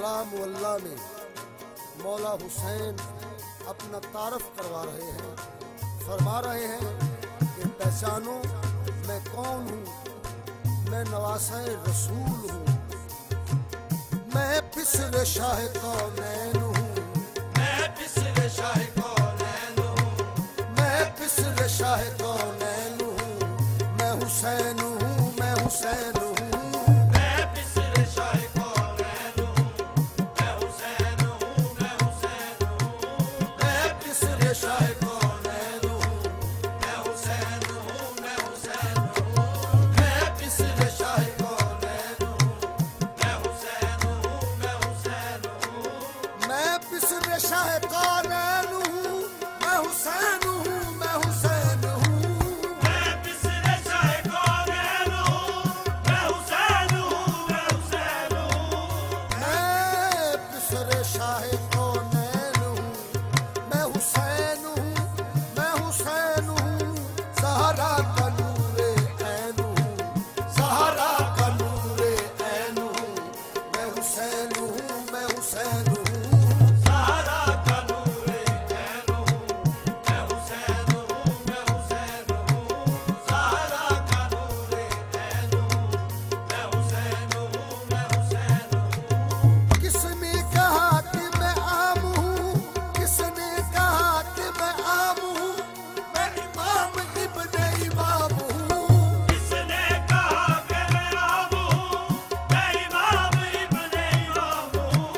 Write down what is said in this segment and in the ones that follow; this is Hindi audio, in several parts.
मुल्ला मुअल्ला में मौला हुसैन अपना तारफ करवा रहे हैं। फरमा रहे हैं कि पहचानो मैं कौन हूँ, मैं नवासे रसूल हूँ, मैं पिसरे शाह कौनैन हूँ, मैं पिसरे शाह कौनैन हूँ, मैं पिसरे शाह कौनैन हूँ, मैं हुसैन हूँ, मैं हुसैन हूँ, मैं पिसरे शाह कौनैन हूँ, मैं हुसैन हूँ, मैं हुसैन हूँ, मैं पिसरे शाह कौनैन हूँ, मैं हुसैन हूँ, मैं हुसैन हूँ, मैं पिसरे शाह कौनैन हूँ, मैं हुसैन हूँ, मैं हुसैन हूँ, मैं पिसरे शाह कौनैन हूँ, मैं हुसैन हूँ, मैं हुसैन हूँ, मैं पिसरे शाह कौनैन हूँ, मैं हुसैन हूँ, मैं हुसैन हूँ, मैं पिसरे शाह कौनैन हूँ, मैं हुसैन हूँ, मैं हुसैन हूँ, ज़हरा का नूरे ऐन हूँ, ज़हरा का नूरे ऐन हूँ, मैं हुसैन हूँ, मैं हुसैन हूँ, ज़हरा का नूरे ऐन हूँ, मैं हुसैन हूँ, मैं हुसैन हूँ, ज़हरा का नूरे ऐन हूँ, मैं हुसैन हूँ, मैं हुसैन हूँ। किसने कहा कि मैं आम हूँ, किसने कहा कि मैं आम हूँ, मैं इमाम इब्ने इमाम हूँ, किसने कहा कि मैं आम हूँ, मैं इमाम इब्ने इमाम हूँ।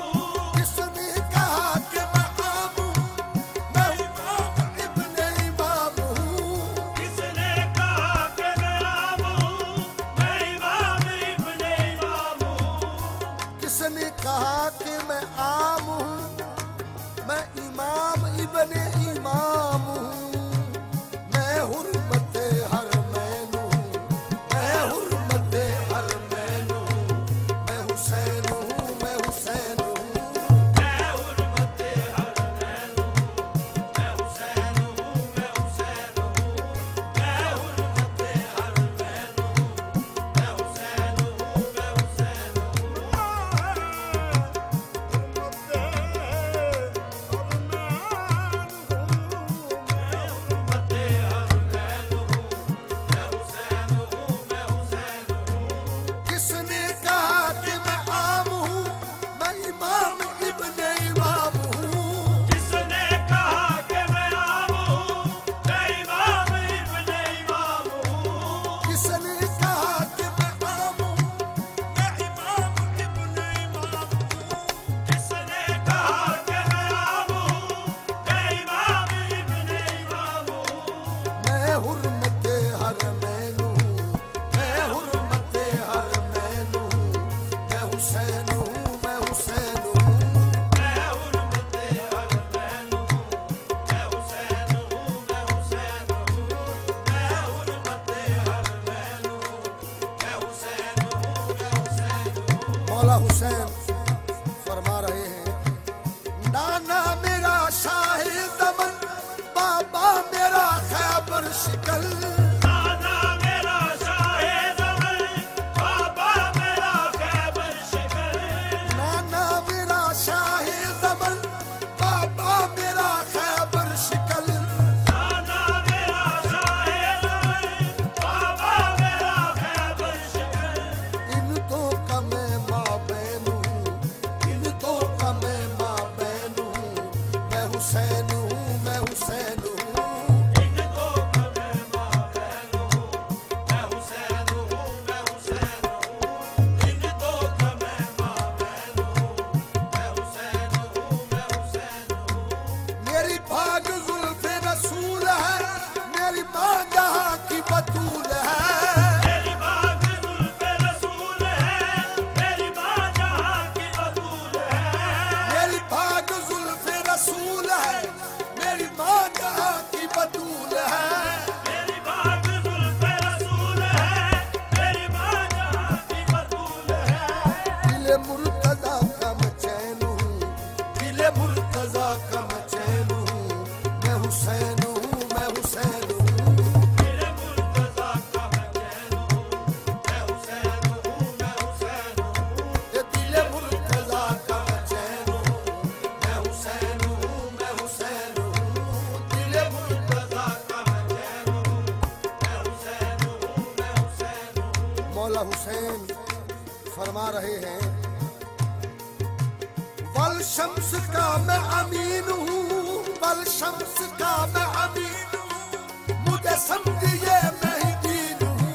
किसने कहा कि मैं आम हूँ, मैं इमाम इब्ने इमाम हूँ, किसने कहा कि मैं आम हूँ, मैं इमाम इब्ने इमाम हूँ। किसने कहा कि मैं आम हूँ, मैं इमाम इब्ने इमाम हूँ, मैं हुर्मते हरमैन हूँ, मैं हुर्मते हरमैन हूँ, मैं हुसैन हूँ, मैं हुसैन हूँ, मैं हुर्मते हरमैन हूँ, मैं हुसैन हूँ, मैं हुसैन हूँ, मैं हुर्मते हरमैन हूँ, मैं हुसैन हूँ, मैं हुसैन हुर्मते हरमैन हूँ, मैं हुसैन हूँ, मैं हुसैन हूँ। किसने कहा कि मैं आम हूँ, मैं इमाम इब्ने इमाम हूँ, किसने कहा कि मैं आम हूँ, मैं इमाम इब्ने इमाम हूँ। किसने कहा कि मैं आम हूँ, मैं इमाम इब्ने इमाम हूँ, किसने कहा कि मैं आम हूँ, मैं इमाम इब्ने इमाम हूँ। मैं हुर्मते हरमैन हूँ, मैं हुर्मते हरमैन हूँ, मैं हुसैन हूँ, मैं हुसैन हूँ, मैं हुर्मते हरमैन हूँ, मैं हुसैन हूँ, मैं हुसैन हूँ, मैं हुर्मते हरमैन हूँ, मैं हुसैन हूँ, मैं हुसैन हूँ। मौला हुसैन फरमा रहे हैं, नाना मेरा शाहे दमन, बाबा मेरा खैबर शिकल, नाना मेरा शाहे ज़मन, बाबा मेरा खैबर शिकल। नाना मेरा शाहे दमन, बाबा मेरा खैबर शिकल, नाना मेरा शाहे ज़मन, बाबा मेरा खैबर शिकल। इन तो का मैं माबैन हूँ, मौला हुसैन फरमा रहे हैं, वल शम्स का मैं अमीन हूँ, वल शम्स का मैं अमीन हूँ, मुझे समझिए मैं ही दीन हूँ।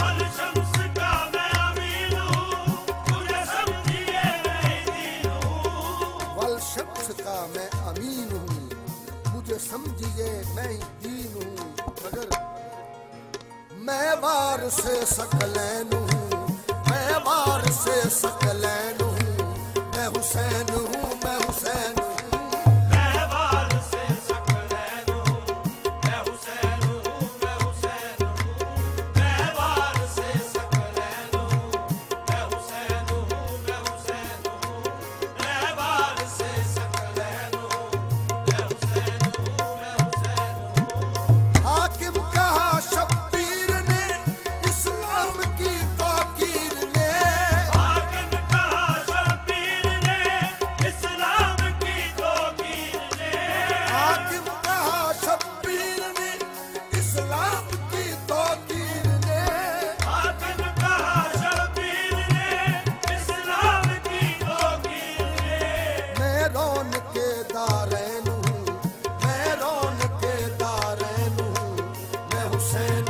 वल शम्स का मैं अमीन हूँ, मुझे समझिए मैं ही दीन हूँ। वल शम्स का मैं अमीन हूँ, मुझे समझिए मैं ही दीन हूँ। मगर मैं वार से सकलैन हूँ, मैं वार से सकलैन हूँ, मैं हुसैन हूँ, मैं हुसैन हूँ। मैं वार से सकलैन हूँ, मैं हुसैन हूँ, मैं हुसैन हूँ। मैं वार से सकलैन हूँ, मैं हुसैन हूँ, मैं हुसैन हूँ। मैं वार से सकलैन हूँ, मैं हुसैन हूँ, मैं हुसैन हूँ। हाकिम कहा शब्बीर ने, इस्लाम की ताकीर ने, हाकिम कहा शब्बीर ने, इस्लाम की तौकीर ने। हाकिम कहा शब्बीर ने, इस्लाम की ताकीर ने। हाकिम कहा शब्बीर ने, इस्लाम की तौकीर ने। मैं रौन के दारैन हूँ, मैं रौन के दारैन हूँ, मैं हुसैन